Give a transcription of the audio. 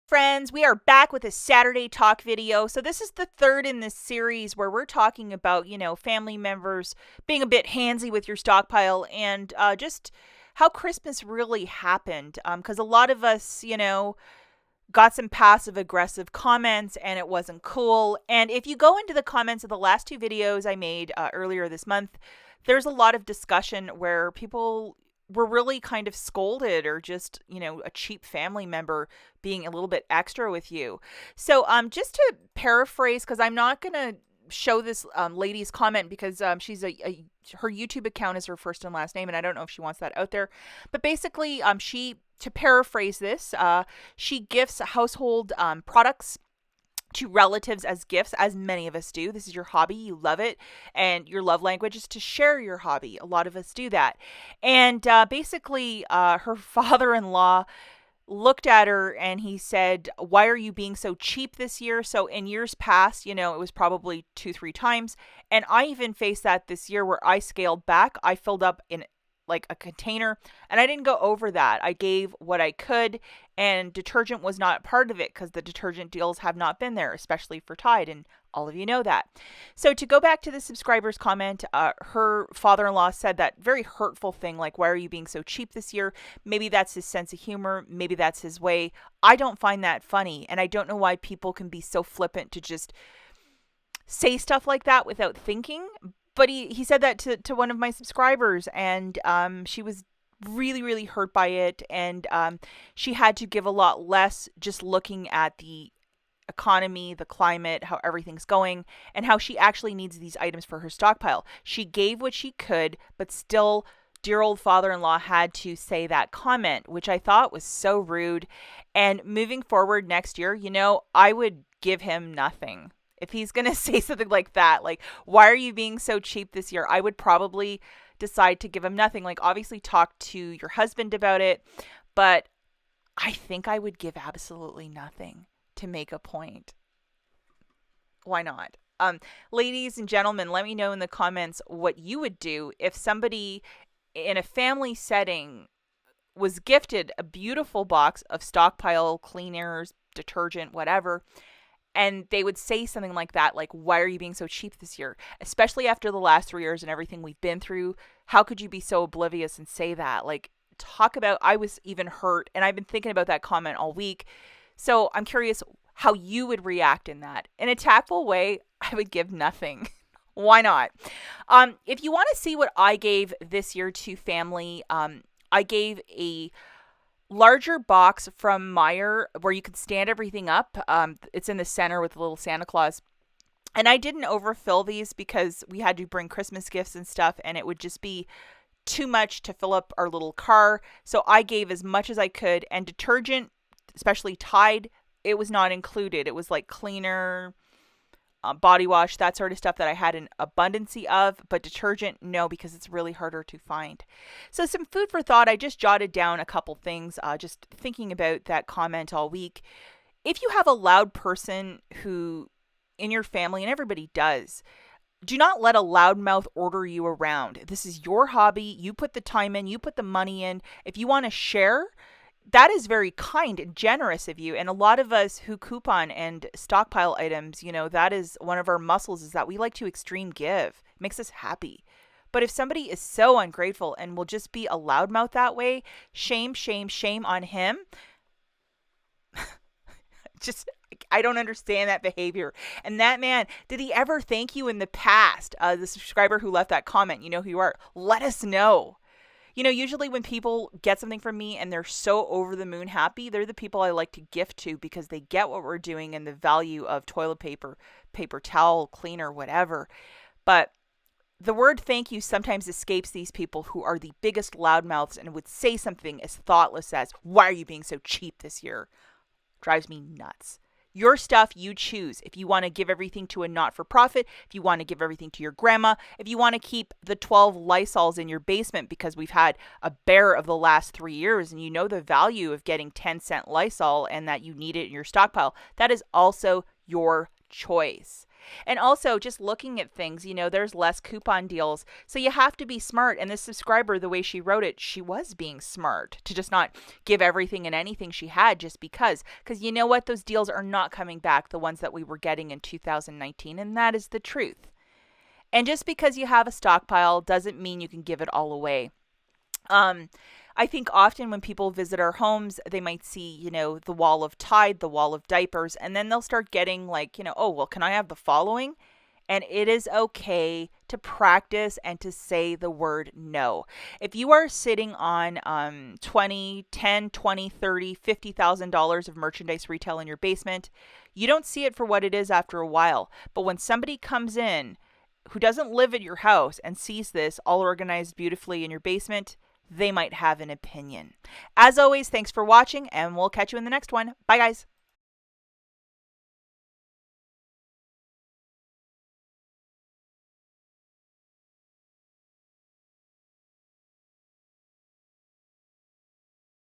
Friends, we are back with a Saturday talk video. So this is the third in this series where we're talking about, family members being a bit handsy with your stockpile and just how Christmas really happened. Because a lot of us, got some passive aggressive comments and it wasn't cool. And if you go into the comments of the last two videos I made earlier this month, there's a lot of discussion where people were really kind of scolded or just, a cheap family member being a little bit extra with you. So just to paraphrase, because I'm not going to show this lady's comment because she's her YouTube account is her first and last name, and I don't know if she wants that out there. But basically, to paraphrase this, she gifts household products to relatives as gifts, as many of us do. This is your hobby, you love it, and your love language is to share your hobby. A lot of us do that. And basically, her father-in-law looked at her and he said, "Why are you being so cheap this year?" So in years past, it was probably 2-3 times. And I even faced that this year where I scaled back. I filled up in like a container and I didn't go over that. I gave what I could, and detergent was not part of it because the detergent deals have not been there, especially for Tide, and all of you know that. So to go back to the subscriber's comment, her father-in-law said that very hurtful thing like, "Why are you being so cheap this year?" Maybe that's his sense of humor, maybe that's his way. I don't find that funny, and I don't know why people can be so flippant to just say stuff like that without thinking. But he said that to one of my subscribers, and she was really, really hurt by it. And she had to give a lot less just looking at the economy, the climate, how everything's going, and how she actually needs these items for her stockpile. She gave what she could, but still, dear old father-in-law had to say that comment, which I thought was so rude. And moving forward next year, I would give him nothing. If he's going to say something like that, like, "Why are you being so cheap this year?" I would probably decide to give him nothing. Like, obviously talk to your husband about it, but I think I would give absolutely nothing to make a point. Why not? Ladies and gentlemen, let me know in the comments what you would do if somebody in a family setting was gifted a beautiful box of stockpile cleaners, detergent, whatever, and they would say something like that, like, "Why are you being so cheap this year?" Especially after the last 3 years and everything we've been through. How could you be so oblivious and say that? Like, talk about, I was even hurt, and I've been thinking about that comment all week. So I'm curious how you would react in that. In a tactful way, I would give nothing. Why not? If you want to see what I gave this year to family, I gave a larger box from Meijer where you could stand everything up. It's in the center with a little Santa Claus. And I didn't overfill these because we had to bring Christmas gifts and stuff, and it would just be too much to fill up our little car. So I gave as much as I could. And detergent, especially Tide, it was not included. It was like cleaner, body wash, that sort of stuff that I had an abundancy of, but detergent, no, because it's really harder to find. So some food for thought. I just jotted down a couple things, just thinking about that comment all week. If you have a loud person who in your family, and everybody does, do not let a loudmouth order you around. This is your hobby. You put the time in, you put the money in. If you want to share, that is very kind and generous of you. And a lot of us who coupon and stockpile items, that is one of our muscles, is that we like to extreme give. It makes us happy. But if somebody is so ungrateful and will just be a loudmouth that way, shame, shame, shame on him. I don't understand that behavior. And that man, did he ever thank you in the past? The subscriber who left that comment, you know who you are. Let us know. Usually when people get something from me and they're so over the moon happy, they're the people I like to gift to because they get what we're doing and the value of toilet paper, paper towel, cleaner, whatever. But the word thank you sometimes escapes these people who are the biggest loudmouths and would say something as thoughtless as, "Why are you being so cheap this year?" Drives me nuts. Your stuff, you choose. If you want to give everything to a not-for-profit, if you want to give everything to your grandma, if you want to keep the 12 Lysols in your basement because we've had a bear of the last 3 years and you know the value of getting 10-cent Lysol and that you need it in your stockpile, that is also your choice. And also, just looking at things, there's less coupon deals. So you have to be smart. And this subscriber, the way she wrote it, she was being smart to just not give everything and anything she had just because. Because you know what? Those deals are not coming back, the ones that we were getting in 2019. And that is the truth. And just because you have a stockpile doesn't mean you can give it all away. Um, I think often when people visit our homes, they might see, the wall of Tide, the wall of diapers, and then they'll start getting like, oh, well, can I have the following? And it is okay to practice and to say the word no. If you are sitting on 20, 10, 20, 30, $50,000 of merchandise retail in your basement, you don't see it for what it is after a while. But when somebody comes in who doesn't live at your house and sees this all organized beautifully in your basement, they might have an opinion. As always, thanks for watching, and we'll catch you in the next one. Bye, guys.